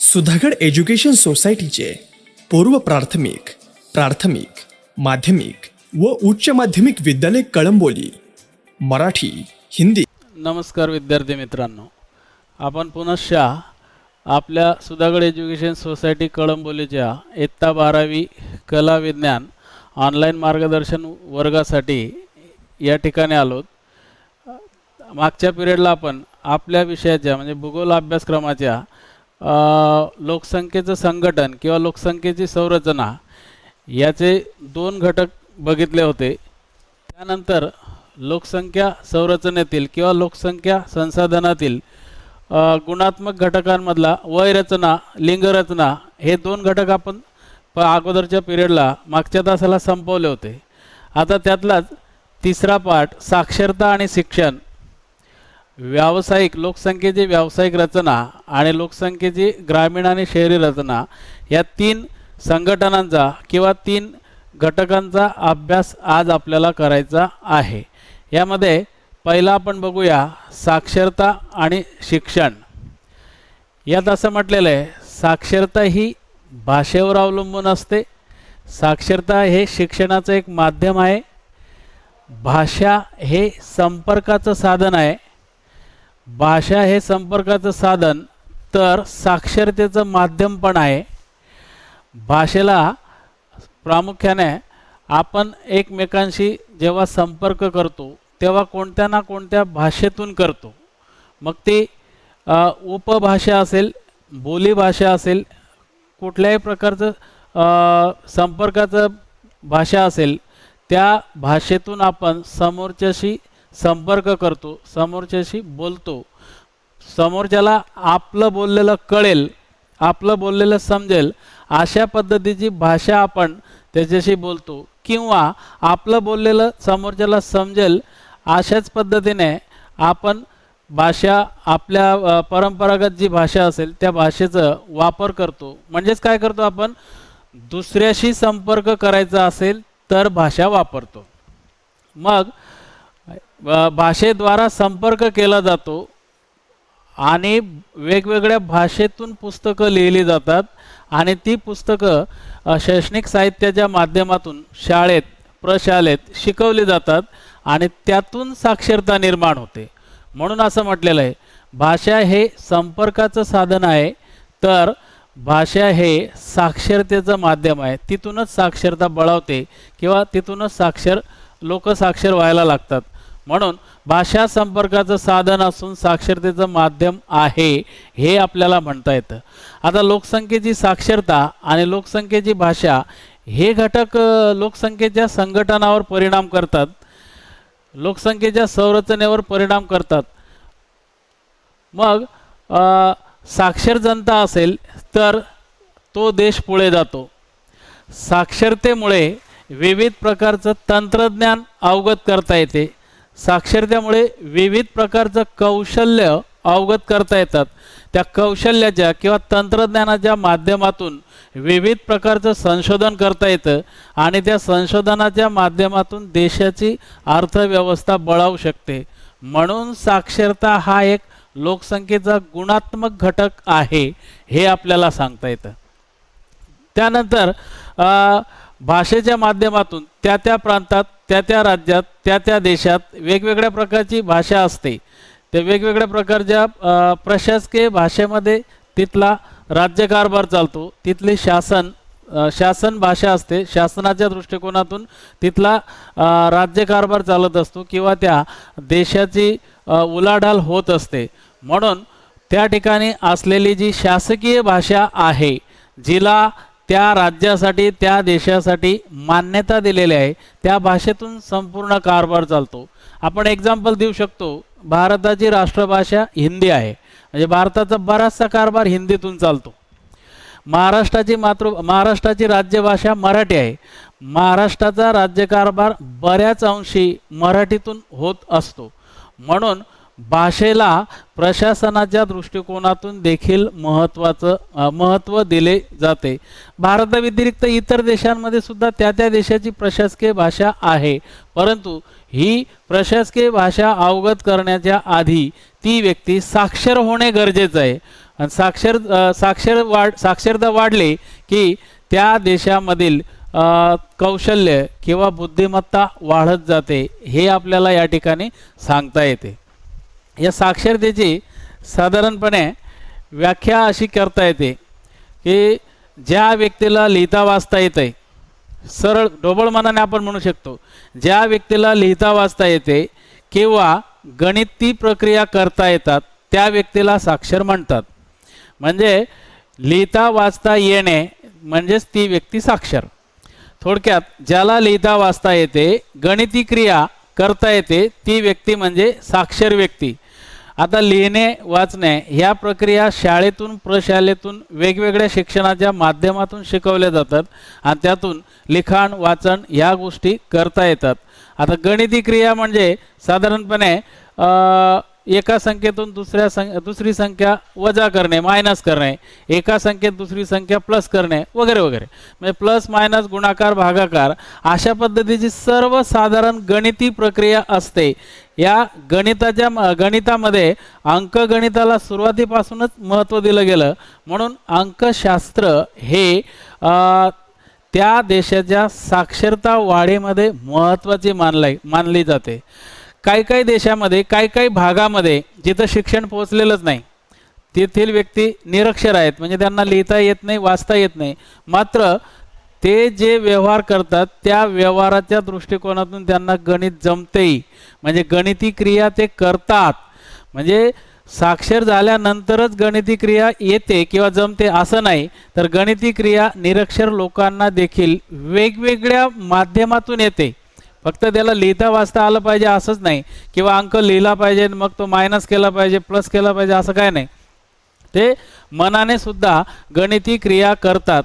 Sudhagad education सोसायटीचे पूर्व प्राथमिक, प्राथमिक, माध्यमिक व उच्च माध्यमिक विद्यालय कळंबोली, मराठी, हिंदी. नमस्कार विद्यार्थी मित्रांनो, आपण पुनश्च आपल्या सुधागड एज्युकेशन सोसायटी कळंबोलीच्या इयत्ता 12वी कला विज्ञान ऑनलाईन मार्गदर्शन वर्गासाठी या ठिकाणी आलोत. मागच्या पिरियडला आपण आपल्या विषयाच्या म्हणजे भूगोल अभ्यासक्रमाच्या लोकसंख्येचं संघटन किंवा लोकसंख्येची संरचना याचे 2 घटक बघितले होते. त्यानंतर लोकसंख्या संरचनेतील किंवा लोकसंख्या संसाधनातील गुणात्मक घटकांमधला वयरचना, लिंगरचना हे 2 घटक आपण अगोदरच्या पिरियडला मागच्या तासाला संपवले होते. आता त्यातलाच तिसरा पाठ साक्षरता आणि शिक्षण, व्यावसायिक लोकसंख्येची व्यावसायिक रचना आणि लोकसंख्येची ग्रामीण आणि शहरी रचना या 3 संघटनांचा किंवा 3 घटकांचा अभ्यास आज आपल्याला करायचा आहे. यामध्ये पहिला आपण बघूया साक्षरता आणि शिक्षण. यात असं म्हटलेलं आहे, साक्षरता ही भाषेवर अवलंबून असते. साक्षरता हे शिक्षणाचं एक माध्यम आहे. भाषा हे संपर्काचं साधन आहे. भाषा हे संपर्काचं साधन तर साक्षरतेचं माध्यम पण आहे. भाषेला प्रामुख्याने आपण एकमेकांशी जेव्हा संपर्क करतो तेव्हा कोणत्या ना कोणत्या भाषेतून करतो. मग ती उपभाषा असेल, बोलीभाषा असेल, कुठल्याही प्रकारचं संपर्काचं भाषा असेल, त्या भाषेतून आपण समोरच्याशी संपर्क करतो, समोरच्याशी बोलतो. समोरच्याला आपलं बोललेलं कळेल, आपलं बोललेलं समजेल अशा पद्धतीची भाषा आपण त्याच्याशी बोलतो, किंवा आपलं बोललेलं समोरच्याला समजेल अशाच पद्धतीने आपण भाषा आपल्या परंपरागत जी भाषा असेल त्या भाषेचा वापर करतो. म्हणजेच काय करतो, आपण दुसऱ्याशी संपर्क करायचा असेल तर भाषा वापरतो. मग भाषेद्वारा संपर्क केला जातो आणि वेगवेगळ्या भाषेतून पुस्तकं लिहिली जातात आणि ती पुस्तकं शैक्षणिक साहित्याच्या माध्यमातून शाळेत, प्रशालेत शिकवली जातात आणि त्यातून साक्षरता निर्माण होते. म्हणून असं म्हटलेलं आहे, भाषा हे संपर्काचं साधन आहे तर भाषा हे साक्षरतेचं माध्यम आहे. तिथूनच साक्षरता बळावते किंवा तिथूनच लोक साक्षर व्हायला लागतात. म्हणून भाषा संपर्काचं साधन असून साक्षरतेचं माध्यम आहे हे आपल्याला म्हणता येतं. आता लोकसंख्येची साक्षरता आणि लोकसंख्येची भाषा हे घटक लोकसंख्येच्या संघटनावर परिणाम करतात, लोकसंख्येच्या संरचनेवर परिणाम करतात. मग साक्षर जनता असेल तर तो देश पुढे जातो. साक्षरतेमुळे विविध प्रकारचं तंत्रज्ञान अवगत करता येते. साक्षरतेमुळे विविध प्रकारचं कौशल्य अवगत करता येतात. त्या कौशल्याच्या किंवा तंत्रज्ञानाच्या माध्यमातून विविध प्रकारचं संशोधन करता येतं आणि त्या संशोधनाच्या माध्यमातून देशाची अर्थव्यवस्था बळावू शकते. म्हणून साक्षरता हा एक लोकसंख्येचा गुणात्मक घटक आहे हे आपल्याला सांगता येतं. त्यानंतर भाषेच्या माध्यमातून त्या प्रांतात, त्या राज्यात, त्या देशात वेगवेगळ्या प्रकारची भाषा असते. त्या वेगवेगळ्या प्रकारच्या प्रशासकीय भाषेमध्ये तिथला राज्यकारभार चालतो, तिथली शासन भाषा असते. शासनाच्या दृष्टिकोनातून तिथला राज्यकारभार चालत असतो किंवा त्या देशाची उलाढाल होत असते. म्हणून त्या ठिकाणी असलेली जी शासकीय भाषा आहे, जिला त्या राज्यासाठी, त्या देशासाठी मान्यता दिलेली आहे, त्या भाषेतून संपूर्ण कारभार चालतो. आपण एक्झाम्पल देऊ शकतो, भारताची राष्ट्रभाषा हिंदी आहे, म्हणजे भारताचा बराचसा कारभार हिंदीतून चालतो. महाराष्ट्राची राज्यभाषा मराठी आहे. महाराष्ट्राचा राज्यकारभार बऱ्याच अंशी मराठीतून होत असतो. म्हणून भाषेला प्रशासनाच्या दृष्टिकोनातून देखील महत्त्व दिले जाते. भारताव्यतिरिक्त इतर देशांमध्ये सुद्धा त्या देशाची प्रशासकीय भाषा आहे, परंतु ही प्रशासकीय भाषा अवगत करण्याच्या आधी ती व्यक्ती साक्षर होणे गरजेचं आहे. आणि साक्षरता वाढली की त्या देशामधील कौशल्य किंवा बुद्धिमत्ता वाढत जाते, हे आपल्याला या ठिकाणी सांगता येते. या साक्षरतेची साधारणपणे व्याख्या अशी करता येते की ज्या व्यक्तीला लिहिता वाचता येते, सरळ ढोबळ मनाने आपण म्हणू शकतो, ज्या व्यक्तीला लिहिता वाचता येते किंवा गणिती प्रक्रिया करता येतात त्या व्यक्तीला साक्षर म्हणतात. म्हणजे लिहिता वाचता येणे म्हणजेच ती व्यक्ती साक्षर. थोडक्यात ज्याला लिहिता वाचता येते, गणिती क्रिया करता येते, ती व्यक्ती म्हणजे साक्षर व्यक्ती. आता लिहिणे वाचणे ह्या प्रक्रिया शाळेतून प्रशालेतून वेगवेगळ्या शिक्षणाच्या माध्यमातून शिकवल्या जातात आणि त्यातून लिखाण वाचन ह्या गोष्टी करता येतात. आता गणिती क्रिया म्हणजे साधारणपणे एका संख्येतून दुसरी संख्या वजा करणे, मायनस करणे, एका संख्येत दुसरी संख्या प्लस करणे वगैरे वगैरे. म्हणजे प्लस मायनस गुणाकार भागाकार अशा पद्धतीची सर्वसाधारण गणिती प्रक्रिया असते. या गणितामध्ये अंकगणिताला सुरुवातीपासूनच महत्त्व दिलं गेलं, म्हणून अंकशास्त्र हे त्या देशाच्या साक्षरता वाढीमध्ये महत्त्वाची मानली जाते. काही देशामध्ये काही भागामध्ये जिथं शिक्षण पोहोचलेलंच नाही, तेथील व्यक्ती निरक्षर आहेत, म्हणजे त्यांना लिहिता येत नाही वाचता येत नाही, मात्र ते जे व्यवहार करतात त्या व्यवहाराच्या दृष्टिकोनातून त्यांना गणित जमतेही, म्हणजे गणिती क्रिया ते करतात. म्हणजे साक्षर झाल्यानंतरच गणिती क्रिया येते किंवा जमते असं नाही, तर गणिती क्रिया निरक्षर लोकांना देखील वेगवेगळ्या माध्यमातून येते. फक्त त्याला लिहिता वाचता आलं पाहिजे असंच नाही, किंवा अंक लिहिला पाहिजे मग तो मायनस केला पाहिजे प्लस केला पाहिजे असं काय नाही. ते मनाने सुद्धा गणिती क्रिया करतात.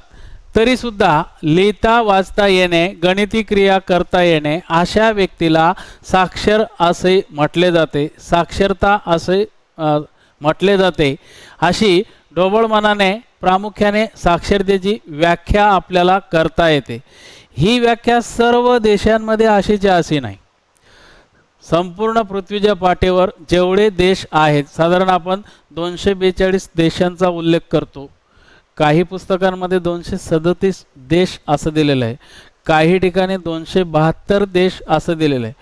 तरीसुद्धा लिहिता वाचता येणे, गणिती क्रिया करता येणे अशा व्यक्तीला साक्षर असे म्हटले जाते, साक्षरता असे म्हटले जाते. अशी ढोबळ मनाने प्रामुख्याने साक्षरतेची व्याख्या आपल्याला करता येते. ही व्याख्या सर्व देशांमध्ये अशीच्या अशी नाही. संपूर्ण पृथ्वीच्या पाठीवर जेवढे देश आहेत, साधारण आपण 242 देशांचा उल्लेख करतो. काही पुस्तकांमध्ये 237 देश असं दिलेलं आहे, काही ठिकाणी 272 देश असं दिलेलं आहे.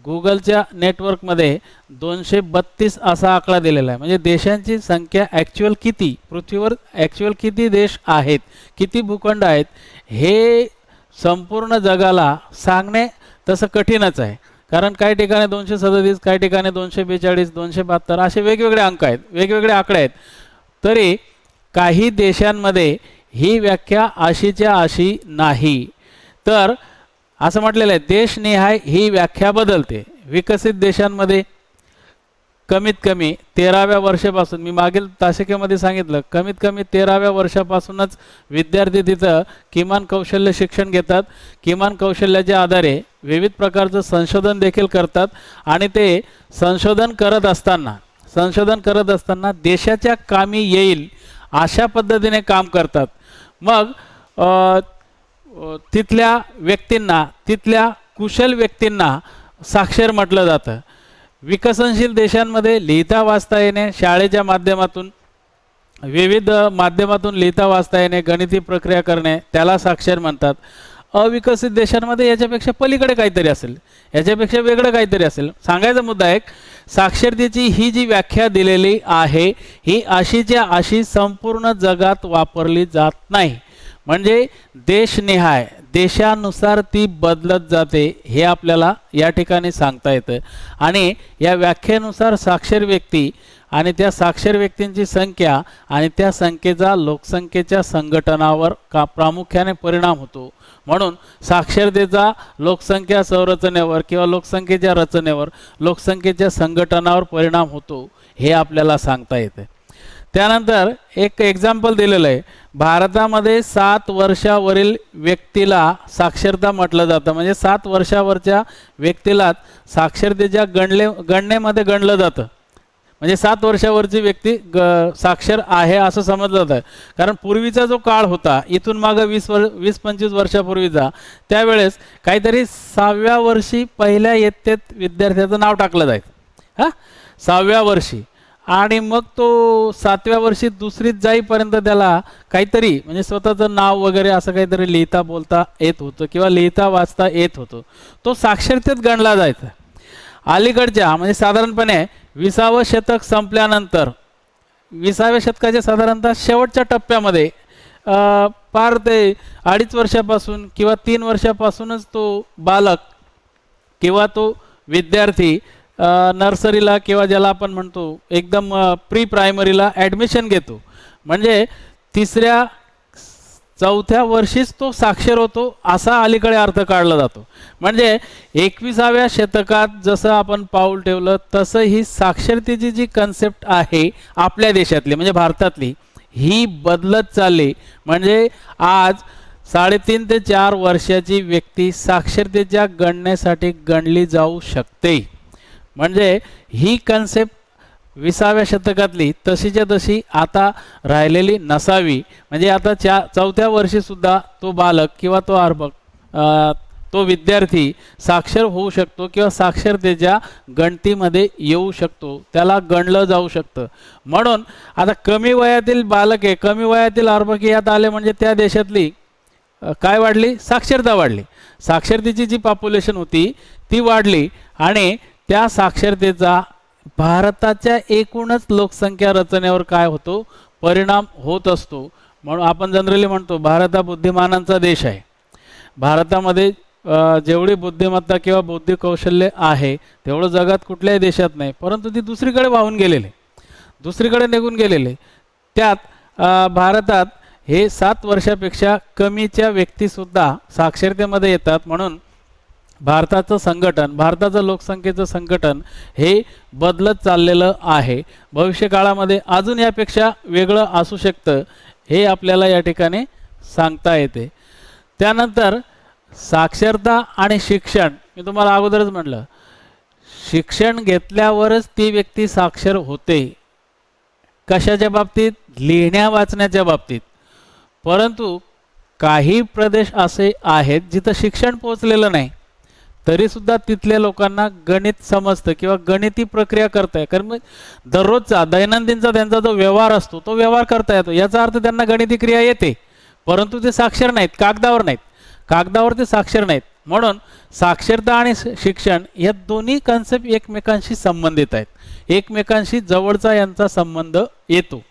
गुगलच्या नेटवर्कमध्ये 232 असा आकडा दिलेला आहे. म्हणजे देशांची संख्या ॲक्च्युअल किती, पृथ्वीवर ॲक्च्युअल किती देश आहेत, किती भूखंड आहेत, हे संपूर्ण जगाला सांगणे तसं कठीणच आहे. कारण काही ठिकाणी 237, काही ठिकाणी 242, 272 असे वेगवेगळे अंक आहेत, वेगवेगळे आकडे आहेत. तरी काही देशांमध्ये ही व्याख्या अशीच्या अशी नाही. तर असं म्हटलेलं आहे देशनिहाय ही व्याख्या बदलते. विकसित देशांमध्ये कमीत कमी 13व्या वर्षापासून, मी मागील तासिकेमध्ये सांगितलं, कमीत कमी 13व्या वर्षापासूनच विद्यार्थी तिथं किमान कौशल्य शिक्षण घेतात. किमान कौशल्याच्या आधारे विविध प्रकारचं संशोधन देखील करतात आणि ते संशोधन करत असताना देशाच्या कामी येईल अशा पद्धतीने काम करतात. मग तिथल्या व्यक्तींना, तिथल्या कुशल व्यक्तींना साक्षर म्हटलं जातं. विकसनशील देशांमध्ये लिहिता वाचता येणे, शाळेच्या माध्यमातून विविध माध्यमातून लिहिता वाचता येणे, गणिती प्रक्रिया करणे, त्याला साक्षर म्हणतात. अविकसित देशांमध्ये याच्यापेक्षा पलीकडे काहीतरी असेल, याच्यापेक्षा वेगळं काहीतरी असेल. सांगायचा मुद्दा आहे, साक्षरतेची ही जी व्याख्या दिलेली आहे ही अशीच्या अशी संपूर्ण जगात वापरली जात नाही. म्हणजे देशनिहाय, देशानुसार ती बदलत जाते, हे आपल्याला या ठिकाणी सांगता येतं. आणि या व्याख्येनुसार साक्षर व्यक्ती आणि त्या साक्षर व्यक्तींची संख्या आणि त्या संख्येचा लोकसंख्येच्या संघटनावर प्रामुख्याने परिणाम होतो. म्हणून साक्षरतेचा लोकसंख्या संरचनेवर किंवा लोकसंख्येच्या रचनेवर, लोकसंख्येच्या संघटनावर परिणाम होतो, हे आपल्याला सांगता येते. त्यानंतर एक एक्झाम्पल दिलेलं आहे. भारतामध्ये 7 वर्षावरील व्यक्तीला साक्षरता म्हटलं जातं. म्हणजे 7 वर्षावरच्या व्यक्तीलाच साक्षरतेच्या गणनेमध्ये गणलं जातं. म्हणजे 7 वर्षावरची व्यक्ती साक्षर आहे असं समजलं जातं. कारण पूर्वीचा जो काळ होता, इथून मागं 20-25 वर्षापूर्वीचा, त्यावेळेस काहीतरी 6व्या वर्षी पहिल्या इयत्तेत विद्यार्थ्याचं नाव टाकलं जायचं. 6व्या वर्षी. आणि मग तो 7व्या वर्षी दुसरीत जाईपर्यंत त्याला काहीतरी म्हणजे स्वतःचं नाव वगैरे असं काहीतरी लिहिता बोलता येत होतं किंवा लिहिता वाचता येत होतं. तो साक्षरतेत गणला जायचा. अलीकडच्या म्हणजे साधारणपणे 20वं शतक संपल्यानंतर 20व्या शतकाच्या साधारणतः शेवटच्या टप्प्यामध्ये पार ते 2.5 वर्षापासून किंवा 3 वर्षापासूनच तो बालक किंवा तो विद्यार्थी नर्सरीला किंवा ज्याला आपण म्हणतो एकदम प्री प्रायमरीला ॲडमिशन घेतो. म्हणजे 3ऱ्या 4थ्या वर्षीच तो साक्षर होतो असा अलीकडे अर्थ काढला जातो. म्हणजे 21व्या शतकात जसं आपण पाऊल ठेवलं तसं ही साक्षरतेची जी कन्सेप्ट आहे आपल्या देशातली म्हणजे भारतातली ही बदलत चालली. म्हणजे आज 3.5 ते 4 वर्षाची व्यक्ती साक्षरतेच्या गणनेसाठी गणली जाऊ शकते. म्हणजे ही कन्सेप्ट 20व्या शतकातली तशीच्या तशी आता राहिलेली नसावी. म्हणजे आता 4थ्या वर्षीसुद्धा तो बालक किंवा तो अर्भक तो विद्यार्थी साक्षर होऊ शकतो किंवा साक्षरतेच्या गणतीमध्ये येऊ शकतो, त्याला गणलं जाऊ शकतं. म्हणून आता कमी वयातील बालके कमी वयातील अर्भके यात आले म्हणजे त्या देशातली काय वाढली? साक्षरता वाढली. साक्षरतेची जी पॉप्युलेशन होती ती वाढली आणि त्या साक्षरतेचा भारताच्या एकूणच लोकसंख्या रचनेवर काय होतो? परिणाम होत असतो. म्हणून आपण जनरली म्हणतो भारत हा बुद्धिमानांचा देश आहे. भारतामध्ये जेवढी बुद्धिमत्ता किंवा बौद्धिक कौशल्य आहे तेवढं जगात कुठल्याही देशात नाही. परंतु ती दुसरीकडे वाहून गेलेले, दुसरीकडे निघून गेलेले. त्यात भारतात हे 7 वर्षापेक्षा कमीच्या व्यक्तीसुद्धा साक्षरतेमध्ये येतात. म्हणून भारताचं संघटन, भारताचं लोकसंख्येचं संघटन हे बदलत चाललेलं आहे. भविष्यकाळामध्ये अजून यापेक्षा वेगळं असू शकतं हे आपल्याला या ठिकाणी सांगता येते. त्यानंतर साक्षरता आणि शिक्षण, मी तुम्हाला अगोदरच म्हटलं शिक्षण घेतल्यावरच ती व्यक्ती साक्षर होते. कशाच्या बाबतीत? लिहिण्या वाचण्याच्या बाबतीत. परंतु काही प्रदेश असे आहेत जिथं शिक्षण पोहोचलेलं नाही तरीसुद्धा तिथल्या लोकांना गणित समजतं किंवा गणिती प्रक्रिया करता येते. कारण दररोजचा दैनंदिनचा त्यांचा जो व्यवहार असतो तो व्यवहार करता येतो. याचा अर्थ त्यांना गणिती क्रिया येते, परंतु ते साक्षर नाहीत, कागदावर नाहीत, कागदावर ते साक्षर नाहीत. म्हणून साक्षरता आणि शिक्षण या दोन्ही कन्सेप्ट एकमेकांशी संबंधित आहेत, एकमेकांशी जवळचा यांचा संबंध येतो.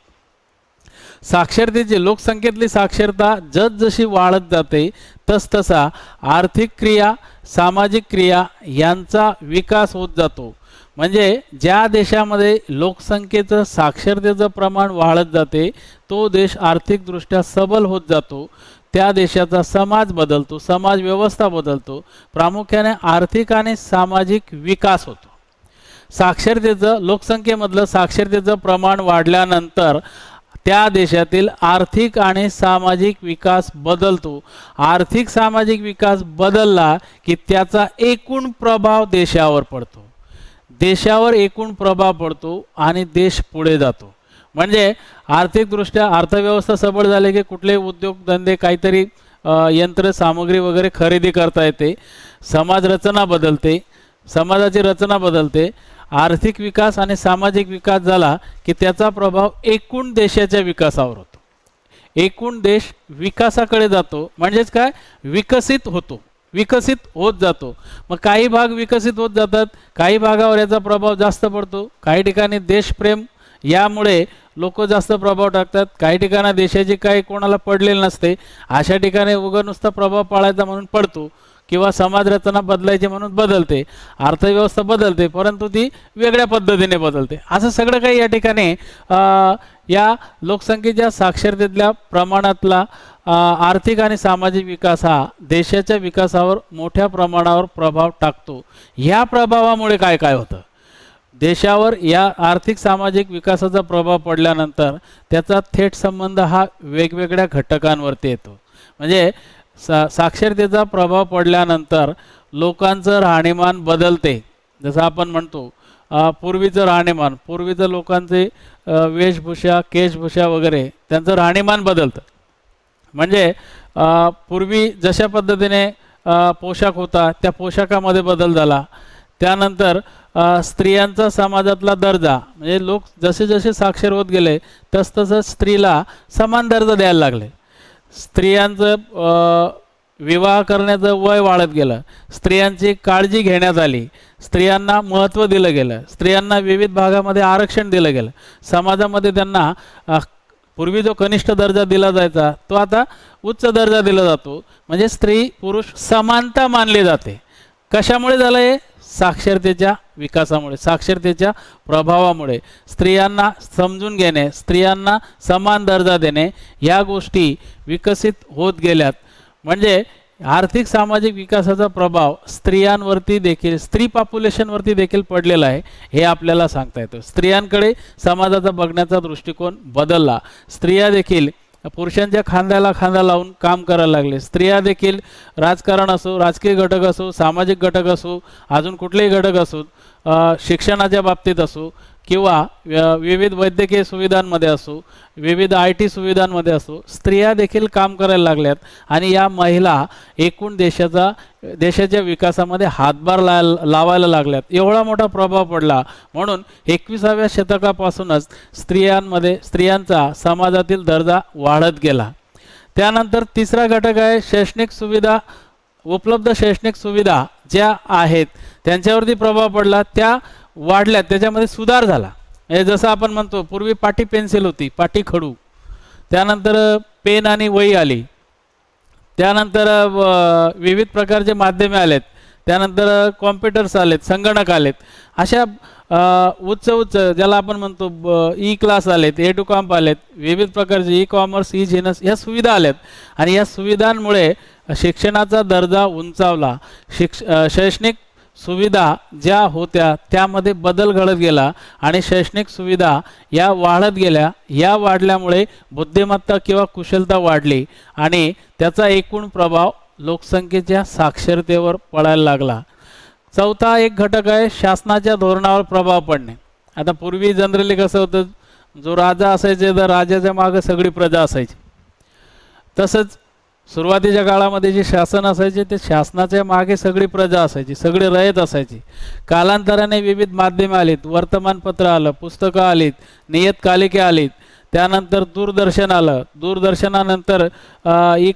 साक्षरतेची लोकसंख्येतली साक्षरता जसजशी वाढत जाते तसतसा आर्थिक क्रिया, सामाजिक क्रिया यांचा विकास होत जातो. म्हणजे ज्या देशामध्ये लोकसंख्येचं साक्षरतेचं प्रमाण वाढत जाते तो देश आर्थिकदृष्ट्या सबल होत जातो. त्या देशाचा समाज बदलतो, समाज व्यवस्था बदलतो, प्रामुख्याने आर्थिक आणि सामाजिक विकास होतो. साक्षरतेचं लोकसंख्येमधलं साक्षरतेचं प्रमाण वाढल्यानंतर त्या देशातील आर्थिक आणि सामाजिक विकास बदलतो. आर्थिक सामाजिक विकास बदलला की त्याचा एकूण प्रभाव देशावर पडतो, देशावर एकूण प्रभाव पडतो आणि देश पुढे जातो. म्हणजे आर्थिकदृष्ट्या अर्थव्यवस्था सबळ झाली की कुठले उद्योगधंदे काहीतरी यंत्र सामग्री वगैरे खरेदी करता येते, समाज रचना बदलते, समाजाची रचना बदलते. आर्थिक विकास आणि सामाजिक विकास झाला की त्याचा प्रभाव एकूण देशाच्या विकासावर होतो. एकूण देश विकासाकडे जातो. म्हणजेच काय? विकसित होतो, विकसित होत जातो. मग काही भाग विकसित होत जातात, काही भागावर याचा प्रभाव जास्त पडतो. काही ठिकाणी देशप्रेम यामुळे लोक जास्त प्रभाव टाकतात, काही ठिकाणी देशाची काही कोणाला पडलेली नसते, अशा ठिकाणी उगा नुसता प्रभाव पाळायचा म्हणून पडतो किंवा समाज रचना बदलायची म्हणून बदलते, अर्थव्यवस्था बदलते, परंतु ती वेगळ्या पद्धतीने बदलते. असं सगळं काही या ठिकाणी या लोकसंख्येच्या साक्षरतेतल्या प्रमाणातला आर्थिक आणि सामाजिक विकास हा देशाच्या विकासावर मोठ्या प्रमाणावर प्रभाव टाकतो. ह्या प्रभावामुळे काय काय होतं? देशावर या आर्थिक सामाजिक विकासाचा प्रभाव पडल्यानंतर त्याचा थेट संबंध हा वेगवेगळ्या घटकांवरती येतो. म्हणजे साक्षरतेचा प्रभाव पडल्यानंतर लोकांचं राहणीमान बदलते. जसं आपण म्हणतो पूर्वीचं राहणीमान, पूर्वीचं लोकांचे वेशभूषा, केशभूषा वगैरे त्यांचं राहणीमान बदलतं. म्हणजे पूर्वी जशा पद्धतीने पोशाख होता त्या पोशाखामध्ये बदल झाला. त्यानंतर स्त्रियांचा समाजातला दर्जा म्हणजे लोक जसे जसे साक्षर होत गेले तसतसं स्त्रीला समान दर्जा द्यायला लागले. स्त्रियांचं विवाह करण्याचं वय वाढत गेलं, स्त्रियांची काळजी घेण्यात आली, स्त्रियांना महत्त्व दिलं गेलं, स्त्रियांना विविध भागामध्ये आरक्षण दिलं गेलं. समाजामध्ये त्यांना पूर्वी जो कनिष्ठ दर्जा दिला जायचा तो आता उच्च दर्जा दिला जातो. म्हणजे स्त्री पुरुष समानता मानली जाते. कशामुळे झालं हे? साक्षरतेच्या विकासामुळे, साक्षरतेच्या प्रभावामुळे. स्त्रियांना समजून घेणे, स्त्रियांना समान दर्जा देणे या गोष्टी विकसित होत गेल्यात. म्हणजे आर्थिक सामाजिक विकासाचा प्रभाव स्त्रियांवरती देखील, स्त्री पॉप्युलेशनवरती देखील पडलेला आहे हे आपल्याला सांगता येतं. स्त्रियांकडे समाजाचा बघण्याचा दृष्टिकोन बदलला. स्त्रिया देखील पुरुषांच्या खांद्याला खांदा लावून काम करायला लागले. स्त्रिया देखील राजकारण असो, राजकीय घटक असो, सामाजिक घटक असो, अजून कुठलेही घटक असो, शिक्षणाच्या बाबतीत असो किंवा विविध वैद्यकीय सुविधांमध्ये असो, विविध IT सुविधांमध्ये असो, स्त्रिया देखील काम करायला लागल्यात. आणि या महिला एकूण देशाच्या विकासामध्ये हातभार लावायला लागल्यात. एवढा मोठा प्रभाव पडला. म्हणून 21व्या शतकापासूनच स्त्रियांचा समाजातील दर्जा वाढत गेला. त्यानंतर तिसरा घटक आहे शैक्षणिक सुविधा. उपलब्ध शैक्षणिक सुविधा ज्या आहेत त्यांच्यावरती प्रभाव पडला, त्या वाढल्यात, त्याच्यामध्ये सुधार झाला. हे जसं आपण म्हणतो पूर्वी पाटी पेन्सिल होती, पाटी खडू, त्यानंतर पेन आणि वही आली, त्यानंतर विविध प्रकारचे माध्यमे आलेत, त्यानंतर कॉम्प्युटर्स आलेत, संगणक आलेत, अशा उच्च ज्याला आपण म्हणतो क्लास आलेत, EduComp आलेत, विविध प्रकारचे कॉमर्स, जिनस ह्या सुविधा आल्यात. आणि या सुविधांमुळे शिक्षणाचा दर्जा उंचावला. शैक्षणिक सुविधा ज्या होत्या त्यामध्ये बदल घडत गेला आणि शैक्षणिक सुविधा या वाढत गेल्या. या वाढल्यामुळे बुद्धिमत्ता किंवा कुशलता वाढली आणि त्याचा एकूण प्रभाव लोकसंख्येच्या साक्षरतेवर पडायला लागला. चौथा एक घटक आहे शासनाच्या धोरणावर प्रभाव पडणे. आता पूर्वी जनरली कसं होतं, जो राजा असायचे तर राजाच्या मागे सगळी प्रजा असायची. तसंच सुरुवातीच्या काळामध्ये जे शासन असायचे ते शासनाच्या मागे सगळी प्रजा असायची, सगळे रयत असायची. कालांतराने विविध माध्यमे आलीत, वर्तमानपत्र आलं, पुस्तकं आलीत, नियतकालिके आलीत, त्यानंतर दूरदर्शन आलं, दूरदर्शनानंतर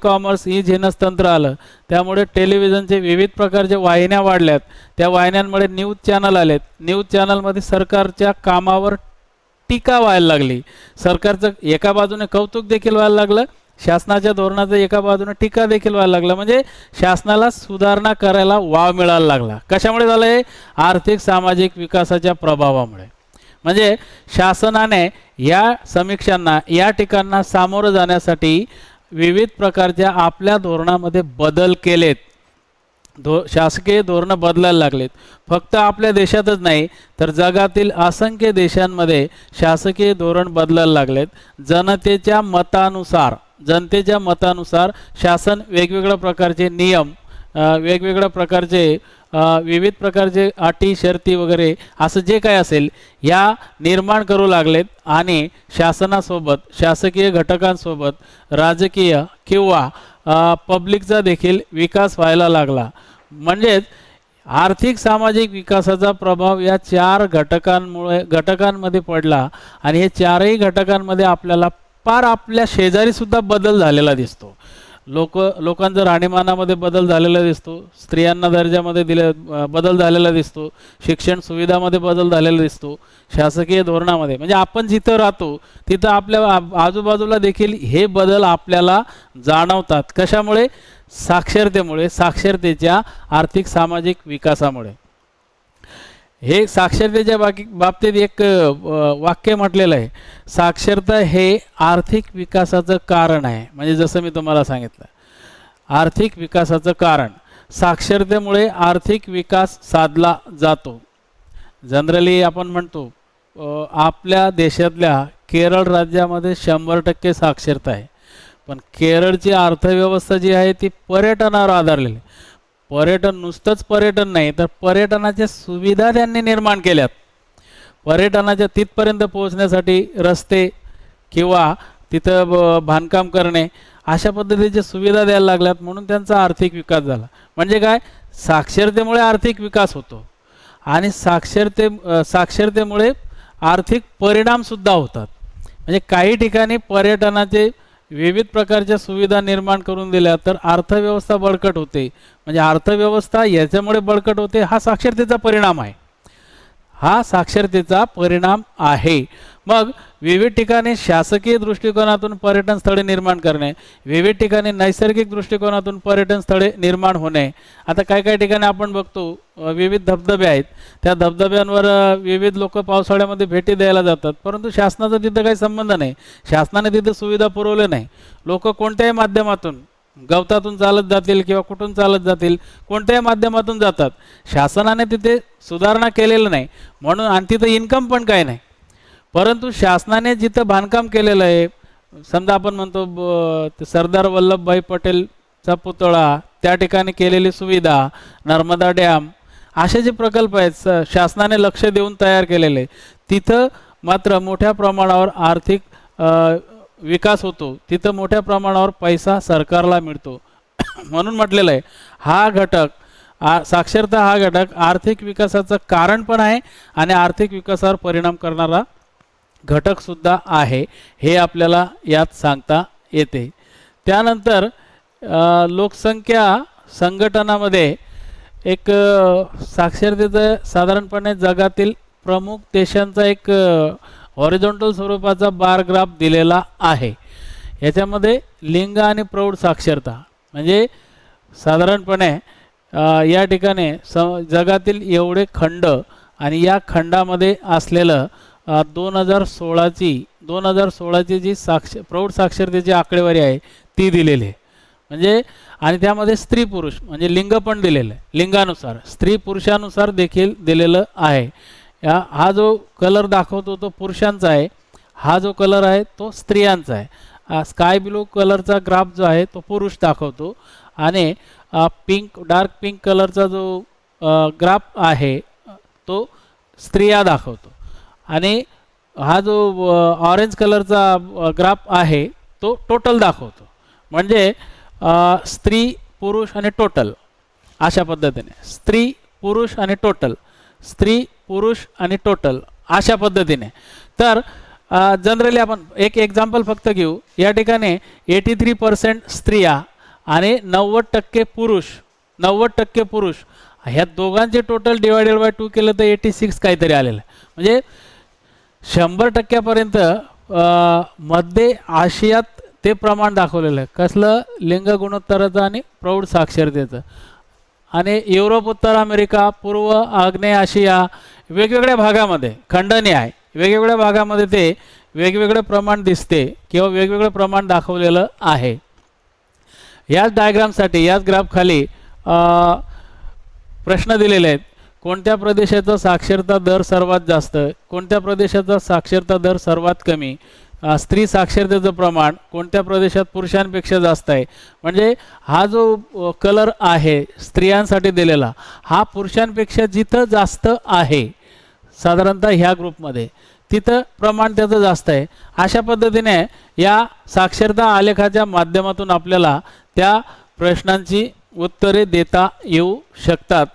कॉमर्स, जिनस तंत्र आलं. त्यामुळे टेलिव्हिजनचे विविध प्रकारच्या वाहिन्या वाढल्यात. त्या वाहिन्यांमुळे न्यूज चॅनल आलेत. न्यूज चॅनलमध्ये सरकारच्या कामावर टीका व्हायला लागली. सरकारचं एका बाजूने कौतुक देखील व्हायला लागलं, शासनाच्या धोरणाचं एका बाजूने टीका देखील व्हायला लागला. म्हणजे शासनाला सुधारणा करायला वाव मिळायला लागला. कशामुळे झालं हे? आर्थिक सामाजिक विकासाच्या प्रभावामुळे. म्हणजे शासनाने या समीक्षांना, या टीकांना सामोरं जाण्यासाठी विविध प्रकारच्या आपल्या धोरणामध्ये बदल केलेत. शासकीय धोरणं बदलायला लागलेत. फक्त आपल्या देशातच नाही तर जगातील असंख्य देशांमध्ये शासकीय धोरण बदलायला लागलेत. जनतेच्या मतानुसार शासन वेगवेगळ्या प्रकारचे नियम, वेगवेगळ्या प्रकारचे विविध प्रकारचे अटी शर्ती वगैरे असं जे काय असेल या निर्माण करू लागलेत. आणि शासनासोबत, शासकीय घटकांसोबत राजकीय किंवा पब्लिकचा देखील विकास व्हायला लागला. म्हणजेच आर्थिक सामाजिक विकासाचा प्रभाव या 4 घटकांमध्ये पडला. आणि हे 4ही घटकांमध्ये आपल्याला पार आपल्या शेजारी सुद्धा बदल झालेला दिसतो. लोकांचं राहणीमानामध्ये बदल झालेला दिसतो, स्त्रियांना दर्जामध्ये बदल झालेला दिसतो, शिक्षण सुविधामध्ये बदल झालेला दिसतो, शासकीय धोरणामध्ये. म्हणजे आपण जिथं राहतो तिथं आपल्या आजूबाजूला देखील हे बदल आपल्याला जाणवतात. कशामुळे? साक्षरतेमुळे, साक्षरतेच्या आर्थिक सामाजिक विकासामुळे. हे साक्षरतेच्या बाबतीत एक वाक्य म्हटलेलं आहे, साक्षरता हे आर्थिक विकासाचं कारण आहे. म्हणजे जसं मी तुम्हाला सांगितलं, आर्थिक विकासाचं कारण, साक्षरतेमुळे आर्थिक विकास साधला जातो. जनरली आपण म्हणतो आपल्या देशातल्या केरळ राज्यामध्ये 100% साक्षरता आहे. पण केरळची अर्थव्यवस्था जी आहे ती पर्यटनावर आधारलेली. पर्यटन नुसतंच पर्यटन नाही तर पर्यटनाच्या सुविधा त्यांनी निर्माण केल्यात. पर्यटनाच्या तिथपर्यंत पोहोचण्यासाठी रस्ते किंवा तिथं बांधकाम करणे अशा पद्धतीच्या सुविधा द्यायला लागल्यात. म्हणून त्यांचा आर्थिक विकास झाला. म्हणजे काय? साक्षरतेमुळे आर्थिक विकास होतो. आणि साक्षरतेमुळे आर्थिक परिणामसुद्धा होतात. म्हणजे काही ठिकाणी पर्यटनाचे विविध प्रकारच्या सुविधा निर्माण करून दिल्या तर अर्थव्यवस्था बळकट होते. म्हणजे अर्थव्यवस्था याच्यामुळे बळकट होते, हा साक्षरतेचा परिणाम आहे. हा साक्षरतेचा परिणाम आहे. मग विविध ठिकाणी शासकीय दृष्टिकोनातून पर्यटन स्थळे निर्माण करणे, विविध ठिकाणी नैसर्गिक दृष्टिकोनातून पर्यटन स्थळे निर्माण होणे. आता काही ठिकाणी आपण बघतो विविध धबधबे आहेत, त्या धबधब्यांवर विविध लोक पावसाळ्यामध्ये भेटी द्यायला जातात, परंतु शासनाचा तिथं काही संबंध नाही. शासनाने तिथं सुविधा पुरवल्या नाही. लोक कोणत्याही माध्यमातून गवतातून चालत जातील किंवा कुठून चालत जातील, कोणत्याही माध्यमातून जातात. शासनाने तिथे सुधारणा केलेलं नाही म्हणून, आणि तिथं इन्कम पण काय नाही. परंतु शासनाने जिथं बांधकाम केलेलं आहे, समजा आपण म्हणतो सरदार वल्लभभाई पटेलचा पुतळा, त्या ठिकाणी केलेली सुविधा, नर्मदा डॅम, असे जे प्रकल्प आहेत शासनाने लक्ष देऊन तयार केलेले, तिथं मात्र मोठ्या प्रमाणावर आर्थिक विकास होतो, तिथं मोठ्या प्रमाणावर पैसा सरकारला मिळतो. म्हणून म्हटलेलं आहे हा घटक, साक्षरता हा घटक आर्थिक विकासाचं कारण पण आहे आणि आर्थिक विकासावर परिणाम करणारा घटक सुद्धा आहे, हे आपल्याला यात सांगता येते. त्यानंतर लोकसंख्या संघटनामध्ये एक साक्षरतेचं साधारणपणे जगातील प्रमुख देशांचा एक हॉरिझॉन्टल स्वरूपाचा बार ग्राफ दिलेला आहे. याच्यामध्ये लिंग आणि प्रौढ साक्षरता म्हणजे साधारणपणे या ठिकाणी जगातील एवढे खंड आणि या खंडामध्ये असलेलं 2016ची जी प्रौढ साक्षरतेची आकडेवारी आहे ती दिलेली आहे. म्हणजे आणि त्यामध्ये स्त्री पुरुष म्हणजे लिंग पण दिलेलं आहे, लिंगानुसार स्त्री पुरुषानुसार देखील दिलेलं आहे. हा जो कलर दाखवतो तो पुरुषांचा आहे, हा जो कलर आहे तो स्त्रियांचा आहे. स्काय ब्लू कलरचा ग्राफ जो आहे तो पुरुष दाखवतो आणि डार्क पिंक कलरचा जो ग्राफ आहे तो स्त्रिया दाखवतो आणि हा जो ऑरेंज कलरचा ग्राफ आहे तो टोटल दाखवतो. म्हणजे स्त्री पुरुष आणि टोटल अशा पद्धतीने, स्त्री पुरुष आणि टोटल, स्त्री पुरुष आणि टोटल अशा पद्धतीने. तर जनरली आपण एक एक्झाम्पल फक्त घेऊ. या ठिकाणी 83% स्त्रिया आणि 90% पुरुष, ह्या दोघांचे टोटल डिवायडेड बाय 2 केलं तर 86 काहीतरी आलेलं आहे. म्हणजे 100% मध्य आशियात ते प्रमाण दाखवलेलं आहे. कसलं? लिंग गुणोत्तराचं आणि प्रौढ साक्षरतेचं. आणि युरोप, उत्तर अमेरिका, पूर्व आग्नेय आशिया वेगवेगळ्या भागामध्ये खंडणी आहे, वेगवेगळ्या भागामध्ये ते वेगवेगळे प्रमाण दिसते किंवा वेगवेगळे प्रमाण दाखवलेलं आहे. याच डायग्रामसाठी याच ग्राफखाली प्रश्न दिलेले आहेत. कोणत्या प्रदेशाचा साक्षरता दर सर्वात जास्त, कोणत्या प्रदेशाचा साक्षरता दर सर्वात कमी, स्त्री साक्षरतेचं प्रमाण कोणत्या प्रदेशात पुरुषांपेक्षा जास्त आहे. म्हणजे हा जो कलर आहे स्त्रियांसाठी दिलेला, हा पुरुषांपेक्षा जिथं जास्त आहे साधारणतः ह्या ग्रुपमध्ये तिथं प्रमाण त्याचं जास्त आहे. अशा पद्धतीने या साक्षरता आलेखाच्या माध्यमातून आपल्याला त्या प्रश्नांची उत्तरे देता येऊ शकतात.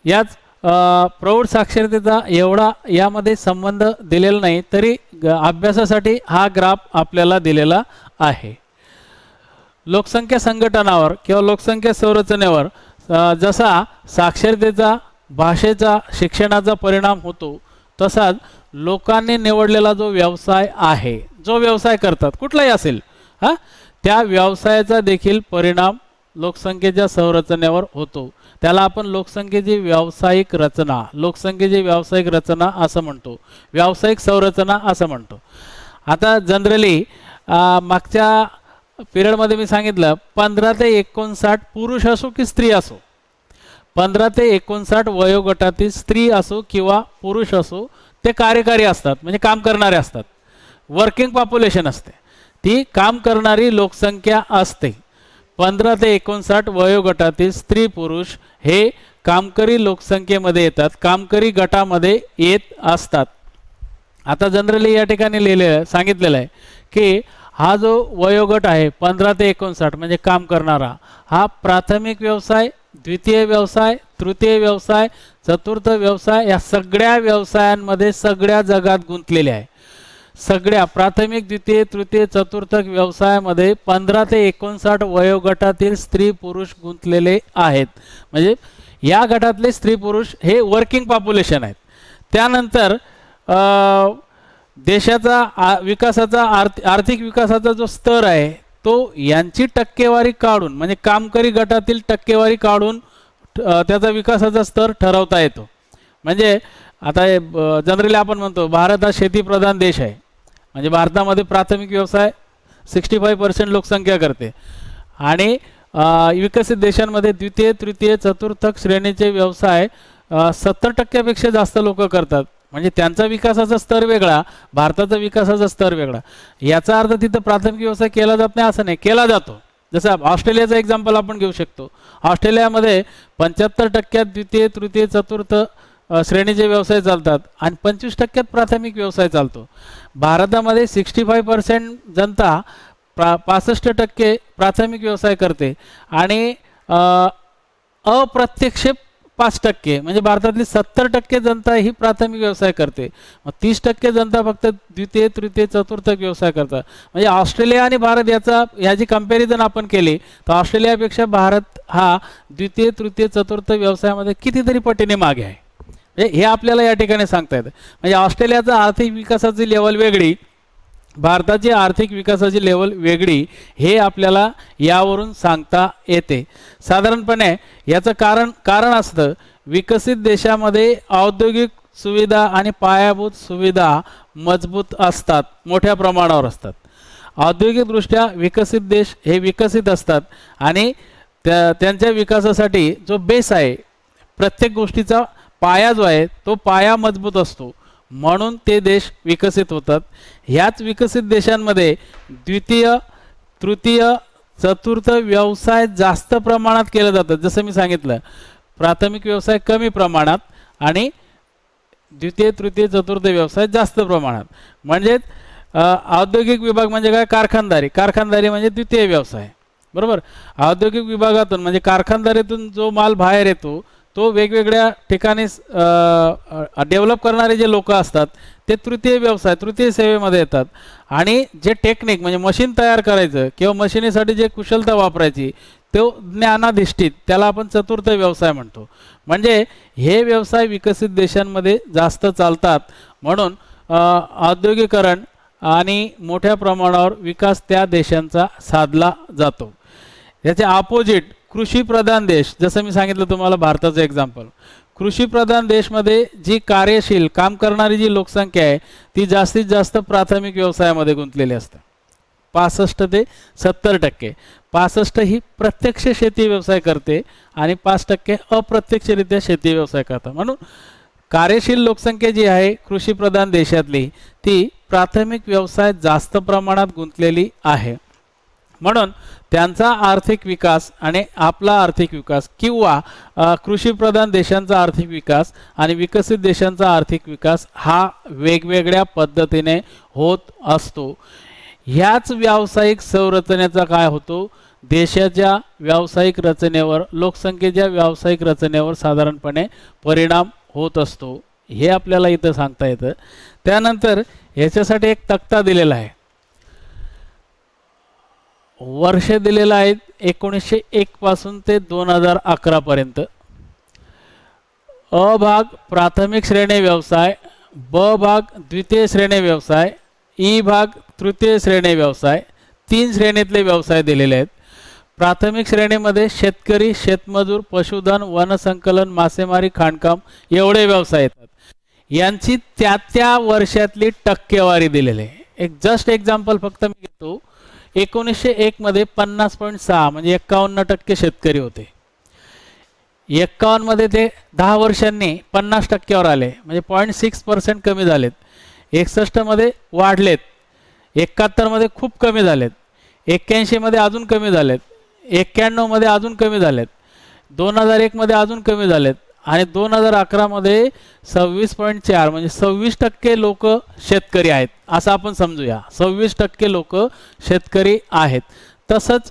याच प्रौढ साक्षरतेचा एवढा यामध्ये संबंध दिलेला नाही, तरी अभ्यासासाठी हा ग्राफ आपल्याला दिलेला आहे. लोकसंख्या संघटनावर किंवा लोकसंख्या संरचनेवर जसा साक्षरतेचा, भाषेचा, शिक्षणाचा परिणाम होतो, तसाच लोकांनी निवडलेला जो व्यवसाय आहे, जो व्यवसाय करतात कुठलाही असेल, त्या व्यवसायाचा देखील परिणाम लोकसंख्येच्या संरचनेवर होतो. त्याला आपण लोकसंख्येची व्यावसायिक रचना, लोकसंख्येची व्यावसायिक रचना असं म्हणतो, व्यावसायिक संरचना असं म्हणतो. आता जनरली मागच्या पिरियडमध्ये मी सांगितलं 15 ते 59 पुरुष असो की स्त्री असो, 15 ते 59 वयोगटातील स्त्री असो किंवा पुरुष असो, ते कार्यकारी असतात, म्हणजे काम करणारे असतात. वर्किंग पॉप्युलेशन असते, ती काम करणारी लोकसंख्या असते. 15 ते 59 वयोगटातील स्त्री पुरुष हे कामकरी लोकसंख्येमध्ये येतात, कामकरी गटामध्ये येत असतात. आता जनरली या ठिकाणी लिहिलेलं सांगितलेलं आहे की हा जो वयोगट आहे 15 ते 59 म्हणजे काम करणारा, हा प्राथमिक व्यवसाय, द्वितीय व्यवसाय, तृतीय व्यवसाय, चतुर्थ व्यवसाय, या सगळ्या व्यवसायांमध्ये सगळ्या जगात गुंतलेले आहे. सगळ्या प्राथमिक, द्वितीय, तृतीय, चतुर्थ व्यवसायामध्ये 15 ते 59 वयोगटातील स्त्री पुरुष गुंतलेले आहेत. म्हणजे या गटातले स्त्री पुरुष हे वर्किंग पॉप्युलेशन आहेत. त्यानंतर देशाचा विकासाचा आर्थिक विकासाचा जो स्तर आहे तो यांची टक्केवारी काढून, म्हणजे कामकरी गटातील टक्केवारी काढून त्याचा विकासाचा स्तर ठरवता येतो. म्हणजे आता जनरली आपण म्हणतो भारत हा शेतीप्रधान देश आहे. म्हणजे भारतामध्ये प्राथमिक व्यवसाय 65% लोकसंख्या करते आणि विकसित देशांमध्ये द्वितीय, तृतीय, चतुर्थ श्रेणीचे व्यवसाय 70% जास्त लोक करतात. म्हणजे त्यांचा विकासाचा स्तर वेगळा, भारताचा विकासाचा स्तर वेगळा. याचा अर्थ तिथं प्राथमिक व्यवसाय केला जात नाही असं नाही, केला जातो. जसं ऑस्ट्रेलियाचं एक्झाम्पल आपण घेऊ शकतो. ऑस्ट्रेलियामध्ये 75% द्वितीय, तृतीय, चतुर्थ श्रेणीचे व्यवसाय चालतात आणि 25% प्राथमिक व्यवसाय चालतो. भारतामध्ये 65% जनता 65% प्राथमिक व्यवसाय करते आणि अप्रत्यक्ष 5%, म्हणजे भारतातली 70% जनता ही प्राथमिक व्यवसाय करते. मग 30% जनता फक्त द्वितीय, तृतीय, चतुर्थ व्यवसाय करतात. म्हणजे ऑस्ट्रेलिया आणि भारत याची कंपॅरिझन आपण केली तर ऑस्ट्रेलियापेक्षा भारत हा द्वितीय, तृतीय, चतुर्थ व्यवसायामध्ये कितीतरी पटीने मागे आहे. हे आपल्याला या ठिकाणी सांगता येतं. म्हणजे ऑस्ट्रेलियाचा आर्थिक विकासाची लेवल वेगळी, भारताची आर्थिक विकासाची लेवल वेगळी, हे आपल्याला यावरून सांगता येते. साधारणपणे याचं कारण असतं विकसित देशामध्ये औद्योगिक सुविधा आणि पायाभूत सुविधा मजबूत असतात, मोठ्या प्रमाणावर असतात. औद्योगिकदृष्ट्या विकसित देश हे विकसित असतात आणि त्यांच्या विकासासाठी जो बेस आहे, प्रत्येक गोष्टीचा पाया जो आहे तो पाया मजबूत असतो, म्हणून ते देश विकसित होतात. ह्याच विकसित देशांमध्ये द्वितीय, तृतीय, चतुर्थ व्यवसाय जास्त प्रमाणात केले जातात. जसं मी सांगितलं, प्राथमिक व्यवसाय कमी प्रमाणात आणि द्वितीय, तृतीय, चतुर्थ व्यवसाय जास्त प्रमाणात. म्हणजे औद्योगिक विभाग म्हणजे काय, कारखानदारी म्हणजे द्वितीय व्यवसाय, बरोबर. औद्योगिक विभागातून म्हणजे कारखानदारीतून जो माल बाहेर येतो तो वेगवेगळ्या ठिकाणी डेव्हलप करणारे जे लोक असतात ते तृतीय व्यवसाय, तृतीय सेवेमध्ये येतात. आणि जे टेक्निक म्हणजे मशीन तयार करायचं किंवा मशिनीसाठी जे कुशलता वापरायची तो ज्ञानाधिष्ठित, त्याला आपण चतुर्थ व्यवसाय म्हणतो. म्हणजे हे व्यवसाय विकसित देशांमध्ये जास्त चालतात, म्हणून औद्योगिकरण आणि मोठ्या प्रमाणावर विकास त्या देशांचा साधला जातो. याचे ऑपोजिट कृषी प्रधान देश, जसं मी सांगितलं तुम्हाला भारताचं एक्झाम्पल, कृषी प्रधान देशमध्ये जी कार्यशील काम करणारी जी लोकसंख्या आहे ती जास्तीत जास्त प्राथमिक व्यवसायामध्ये गुंतलेली असते. 65 ते 70%. 65 ही प्रत्यक्ष शेती व्यवसाय करते आणि 5% अप्रत्यक्षरित्या शेती व्यवसाय करतात. म्हणून कार्यशील लोकसंख्या जी आहे कृषी प्रधान देशातली ती प्राथमिक व्यवसाय जास्त प्रमाणात गुंतलेली आहे. म्हणून त्यांचा आर्थिक विकास आणि आपला आर्थिक विकास किंवा कृषी प्रधान देशांचा आर्थिक विकास आणि विकसित देशांचा आर्थिक विकास हा वेगवेगळ्या पद्धतीने होत असतो. ह्याच व्यावसायिक संरचनेचा काय होतो, देशाच्या व्यावसायिक रचनेवर, लोकसंख्येच्या व्यावसायिक रचनेवर साधारणपणे परिणाम होत असतो. हे आपल्याला इथं सांगता येतं. त्यानंतर याच्यासाठी एक तक्ता दिलेला आहे, वर्ष दिलेलं आहे 1901 पासून ते 2011 पर्यंत. अ भाग प्राथमिक श्रेणी व्यवसाय, ब भाग द्वितीय श्रेणी व्यवसाय, ई भाग तृतीय श्रेणी व्यवसाय, 3 श्रेणीतले व्यवसाय दिलेले आहेत. प्राथमिक श्रेणीमध्ये शेतकरी, शेतमजूर, पशुधन, वनसंकलन, मासेमारी, खाणकाम एवढे व्यवसाय येतात. यांची त्या वर्षातली टक्केवारी दिलेली आहे. एक जस्ट एक्झाम्पल फक्त मी घेतो. 1901 मध्ये 50.6 म्हणजे 51% शेतकरी होते. 51 मध्ये ते 10 वर्षांनी 50%वर आले, म्हणजे 0.6% कमी झालेत. 61 मध्ये वाढलेत, 71 मध्ये खूप कमी झालेत, 81 मध्ये अजून कमी झालेत, 91 मध्ये अजून कमी झालेत, 2001 मध्ये अजून कमी झालेत आणि 2011 मध्ये 26.4 म्हणजे 26% लोक शेतकरी आहेत असं आपण समजूया. 26% लोक शेतकरी आहेत. तसंच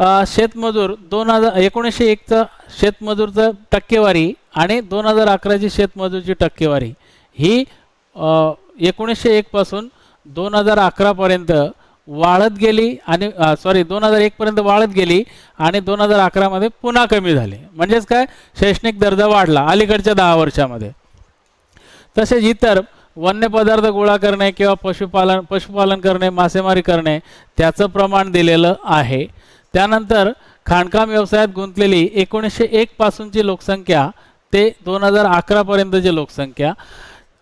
शेतमजूर 1901चा शेतमजूरचा टक्केवारी आणि 2011ची शेतमजूरची टक्केवारी ही 1901 पासून 2011 पर्यंत वाढत गेली आणि 2001 पर्यंत वाढत गेली आणि 2011 मध्ये पुन्हा कमी झाली. म्हणजेच काय, शैक्षणिक दर्जा वाढला अलीकडच्या 10 वर्षामध्ये. तसेच इतर वन्य पदार्थ गोळा करणे किंवा पशुपालन करणे, मासेमारी करणे त्याचं प्रमाण दिलेलं आहे. त्यानंतर खाणकाम व्यवसायात गुंतलेली 1901 पासूनची लोकसंख्या ते 2011 पर्यंतची लोकसंख्या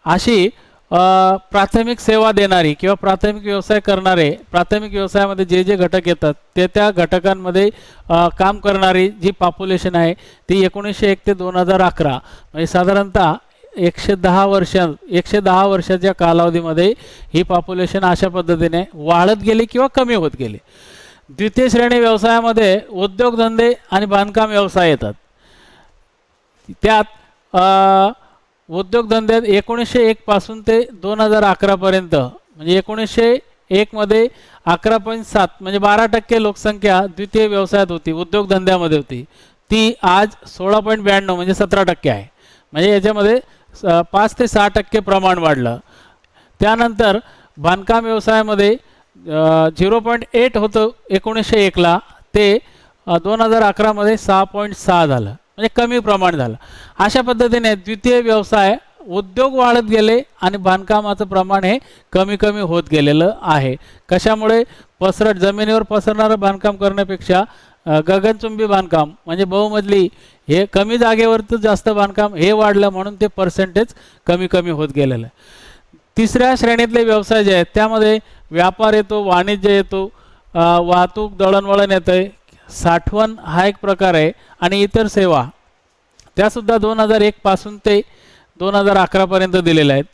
अशी प्राथमिक सेवा देणारी किंवा प्राथमिक व्यवसाय करणारे, प्राथमिक व्यवसायामध्ये जे जे घटक येतात ते त्या घटकांमध्ये काम करणारी जी पॉप्युलेशन आहे ती 1901 ते 2011 म्हणजे साधारणतः 110 वर्षाच्या कालावधीमध्ये ही पॉप्युलेशन अशा पद्धतीने वाढत गेली किंवा कमी होत गेली. द्वितीय श्रेणी व्यवसायामध्ये उद्योगधंदे आणि बांधकाम व्यवसाय येतात. त्यात उद्योगधंद्यात 1901 पासून ते 2011 पर्यंत म्हणजे 1901 मध्ये 11.7 म्हणजे 12% लोकसंख्या द्वितीय व्यवसायात होती, उद्योगधंद्यामध्ये होती. ती आज 16.92 म्हणजे 17% आहे. म्हणजे याच्यामध्ये 5 ते 6% प्रमाण वाढलं. त्यानंतर बांधकाम व्यवसायामध्ये 0.8 होतं 1901ला, ते 2011 मध्ये 6.6 झालं म्हणजे कमी प्रमाण झालं. अशा पद्धतीने द्वितीय व्यवसाय उद्योग वाढत गेले आणि बांधकामाचं प्रमाण हे कमी कमी होत गेलेलं आहे. कशामुळे? जमिनीवर पसरणारं बांधकाम करण्यापेक्षा गगनचुंबी बांधकाम म्हणजे बहुमजली हे कमी जागेवरचं जास्त बांधकाम हे वाढलं, म्हणून ते पर्सेंटेज कमी कमी होत गेलेलं आहे. तिसऱ्या श्रेणीतले व्यवसाय जे आहेत त्यामध्ये व्यापार येतो, वाणिज्य येतो, वाहतूक दळणवळण येतं, साठवण हा एक प्रकार आहे आणि इतर सेवा त्यासुद्धा 2001 पासून ते 2011 पर्यंत दिलेल्या आहेत.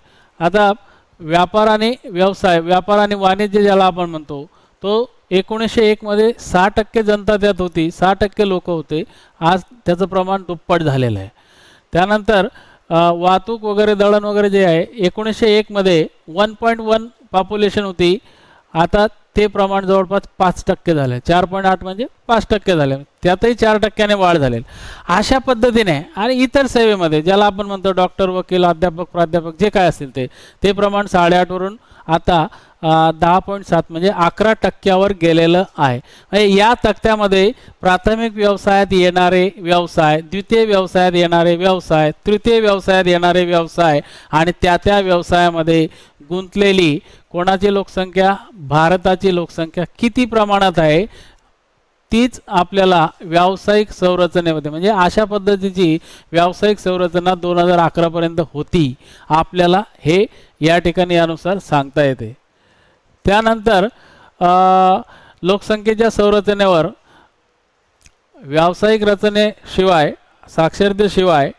आता व्यापार आणि वाणिज्य ज्याला आपण म्हणतो तो 1901 मध्ये 6% जनता त्यात होती, 6% लोक होते. आज त्याचं प्रमाण दुप्पट झालेलं आहे. त्यानंतर वाहतूक वगैरे दळण वगैरे जे आहे 1901 मध्ये 1.1 पॉप्युलेशन होती, आता ते प्रमाण जवळपास 5% झाले. 4.8 म्हणजे 5% झाले, त्यातही 4%ने वाढ झालेली. अशा पद्धतीने आणि इतर सेवेमध्ये ज्याला आपण म्हणतो डॉक्टर, वकील, अध्यापक, प्राध्यापक जे काय असतील ते प्रमाण 8.5 वरून आता 10.7 म्हणजे 11% गेलेलं आहे. म्हणजे या तक्त्यामध्ये प्राथमिक व्यवसायात येणारे व्यवसाय, द्वितीय व्यवसायात येणारे व्यवसाय, तृतीय व्यवसायात येणारे व्यवसाय आणि त्या व्यवसायामध्ये गुंतलेली कोणाची लोकसंख्या, भारताची लोकसंख्या किती प्रमाणात आहे तीच आपल्याला व्यावसायिक संरचनेमध्ये म्हणजे अशा पद्धतीची व्यावसायिक संरचना 2011 पर्यंत होती, आपल्याला हे या ठिकाणी यानुसार सांगता येते. त्यानंतर लोकसंख्येच्या संरचनेवर व्यावसायिक रचनेशिवाय, साक्षरतेशिवाय,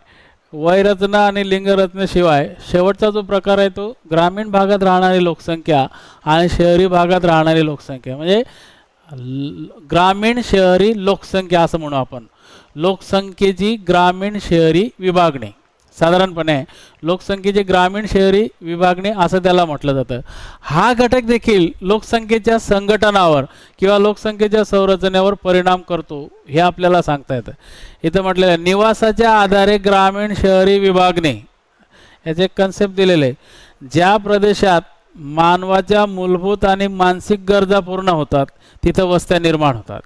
वयरचना आणि लिंगरचनेशिवाय शेवटचा जो प्रकार आहे तो ग्रामीण भागात राहणारी लोकसंख्या आणि शहरी भागात राहणारी लोकसंख्या म्हणजे ग्रामीण शहरी लोकसंख्या असं म्हणू आपण. लोकसंख्येची ग्रामीण शहरी विभागणी, साधारणपणे लोकसंख्येची ग्रामीण शहरी विभागणी असं त्याला म्हटलं जातं. हा घटक देखील लोकसंख्येच्या संघटनावर किंवा लोकसंख्येच्या संरचनेवर परिणाम करतो हे आपल्याला सांगता येतं. इथं म्हटलेलं आहे निवासाच्या आधारे ग्रामीण शहरी विभागणी, याचे कन्सेप्ट दिलेले आहे. ज्या प्रदेशात मानवाच्या मूलभूत आणि मानसिक गरजा पूर्ण होतात तिथं वस्त्या निर्माण होतात.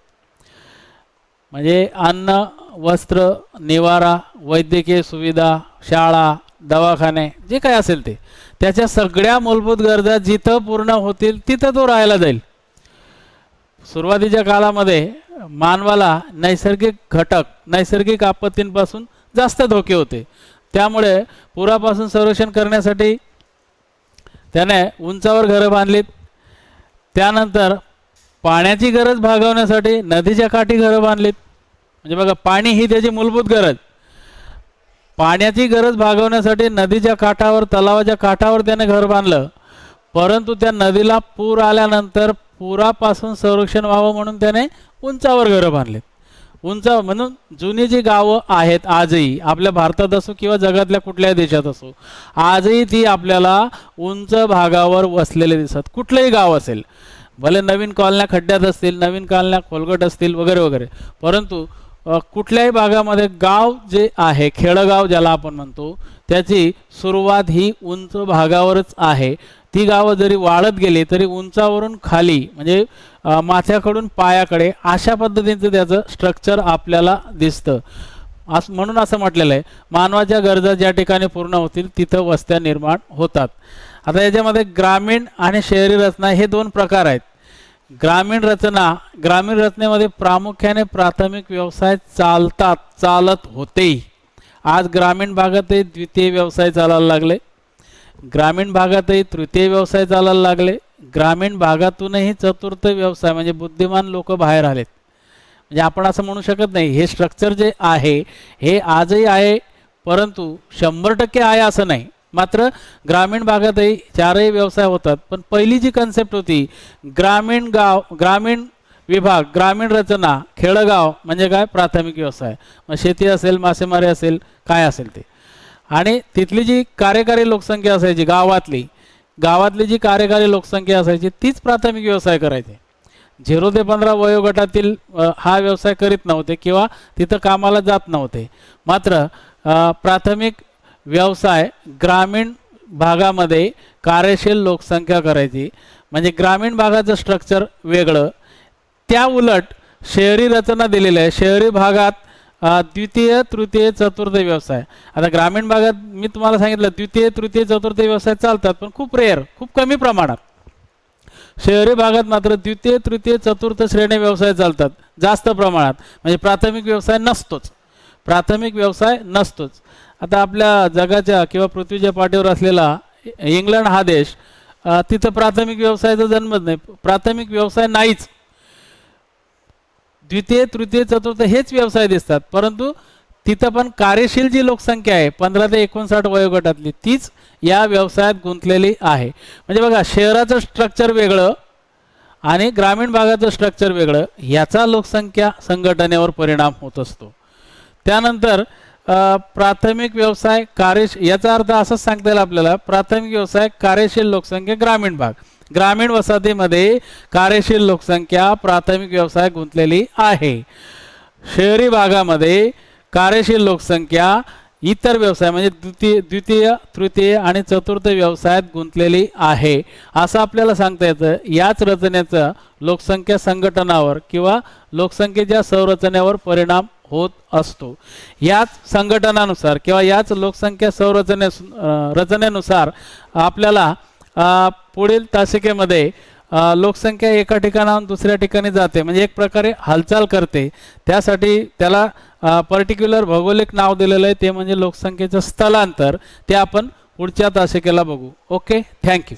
म्हणजे अन्न, वस्त्र, निवारा, वैद्यकीय सुविधा, शाळा, दवाखाने जे काय असेल ते त्याच्या सगळ्या मूलभूत गरजा जिथं पूर्ण होतील तिथं तो राहायला जाईल. सुरुवातीच्या काळामध्ये मानवाला नैसर्गिक आपत्तींपासून जास्त धोके होते. त्यामुळे पुरापासून संरक्षण करण्यासाठी त्याने उंचावर घरं बांधलीत. त्यानंतर पाण्याची गरज भागवण्यासाठी नदीच्या काठी घरं बांधलीत. म्हणजे बघा, पाणी ही त्याची मूलभूत गरज. पाण्याची गरज भागवण्यासाठी नदीच्या काठावर, तलावाच्या काठावर त्याने घर बांधलं. परंतु त्या नदीला पूर आल्यानंतर पुरापासून संरक्षण व्हावं म्हणून त्याने उंचावर घरं बांधलीत. उंचावर म्हणून जुनी जी गावं आहेत आजही आपल्या भारतात असो किंवा जगातल्या कुठल्याही देशात असो, आजही ती आपल्याला उंच भागावर वसलेले दिसतात. कुठलंही गाव असेल, भले नवीन कॉलन्या खड्ड्यात असतील, नवीन कॉलन्या खोलगट असतील वगैरे वगैरे, परंतु कुठल्याही भागामध्ये गाव जे आहे, खेडगाव ज्याला आपण म्हणतो, त्याची सुरुवात ही उंच भागावरच आहे. ती गावं जरी वाढत गेली तरी उंचावरून खाली म्हणजे माथ्याकडून पायाकडे अशा पद्धतीचं त्याचं स्ट्रक्चर आपल्याला दिसतं. म्हणून असं म्हटलेलं आहे, मानवाच्या गरजा ज्या ठिकाणी पूर्ण होतील तिथं वस्त्या निर्माण होतात. आता याच्यामध्ये ग्रामीण आणि शहरी रचना हे दोन प्रकार आहेत. ग्रामीण रचनेमध्ये प्रामुख्याने प्राथमिक व्यवसाय चालत होते. आज ग्रामीण भागातही द्वितीय व्यवसाय चालायला लागले, ग्रामीण भागातही तृतीय व्यवसाय चालायला लागले, ग्रामीण भागातूनही चतुर्थ व्यवसाय म्हणजे बुद्धिमान लोक बाहेर आलेत. म्हणजे आपण असं म्हणू शकत नाही हे स्ट्रक्चर जे आहे हे आजही आहे, परंतु 100% आहे असं नाही. मात्र ग्रामीण भागातही चारही व्यवसाय होतात. पण पहिली जी कन्सेप्ट होती ग्रामीण विभाग, ग्रामीण रचना, खेडगाव म्हणजे काय, प्राथमिक व्यवसाय, मग शेती असेल, मासेमारी असेल, काय असेल ते. आणि तिथली जी कार्यकारी लोकसंख्या असायची गावातली जी कार्यकारी लोकसंख्या असायची तीच प्राथमिक व्यवसाय करायचे. 0 ते 15 वयोगटातील हा व्यवसाय करीत नव्हते किंवा तिथं कामाला जात नव्हते. मात्र प्राथमिक व्यवसाय ग्रामीण भागामध्ये कार्यशील लोकसंख्या करायची. म्हणजे ग्रामीण भागाचं स्ट्रक्चर वेगळं. त्या उलट शहरी रचना दिलेली आहे. शहरी भागात द्वितीय, तृतीय, चतुर्थ व्यवसाय. आता ग्रामीण भागात मी तुम्हाला सांगितलं द्वितीय, तृतीय, चतुर्थ व्यवसाय चालतात, पण खूप रेअर, खूप कमी प्रमाणात. शहरी भागात मात्र द्वितीय, तृतीय, चतुर्थ श्रेणी व्यवसाय चालतात जास्त प्रमाणात. म्हणजे प्राथमिक व्यवसाय नसतोच. आता आपल्या जगाच्या किंवा पृथ्वीच्या पाठीवर असलेला इंग्लंड हा देश, तिथं प्राथमिक व्यवसायाचा जन्मच नाही, प्राथमिक व्यवसाय नाहीच. द्वितीय, तृतीय, चतुर्थ हेच व्यवसाय दिसतात, परंतु तिथं पण कार्यशील जी लोकसंख्या आहे 15 ते 59 वयोगटातली तीच या व्यवसायात गुंतलेली आहे. म्हणजे बघा, शहराचं स्ट्रक्चर वेगळं आणि ग्रामीण भागाचं स्ट्रक्चर वेगळं, याचा लोकसंख्या संघटनेवर परिणाम होत असतो. त्यानंतर प्राथमिक व्यवसाय याचा अर्थ असंच सांगता येईल आपल्याला, प्राथमिक व्यवसाय कार्यशील लोकसंख्या ग्रामीण भाग, ग्रामीण वसाहतीमध्ये कार्यशील लोकसंख्या प्राथमिक व्यवसाय गुंतलेली आहे. शहरी भागामध्ये कार्यशील लोकसंख्या इतर व्यवसाय म्हणजे द्वितीय, तृतीय आणि चतुर्थ व्यवसायात गुंतलेली आहे असं आपल्याला सांगता येतं. याच रचनेचा लोकसंख्या संघटनावर किंवा लोकसंख्येच्या संरचनेवर परिणाम होत असतो. याच संघटनानुसार किंवा याच लोकसंख्या रचनेनुसार आपल्याला पुढील तासिकेमध्ये लोकसंख्या एका ठिकाणाहून दुसऱ्या ठिकाणी जाते, म्हणजे एक प्रकारे हालचाल करते. त्यासाठी त्याला पर्टिक्युलर भौगोलिक नाव दिलेलं आहे, ते म्हणजे लोकसंख्येचं स्थलांतर. ते आपण पुढच्या तासिकेला बघू. Okay, thank you.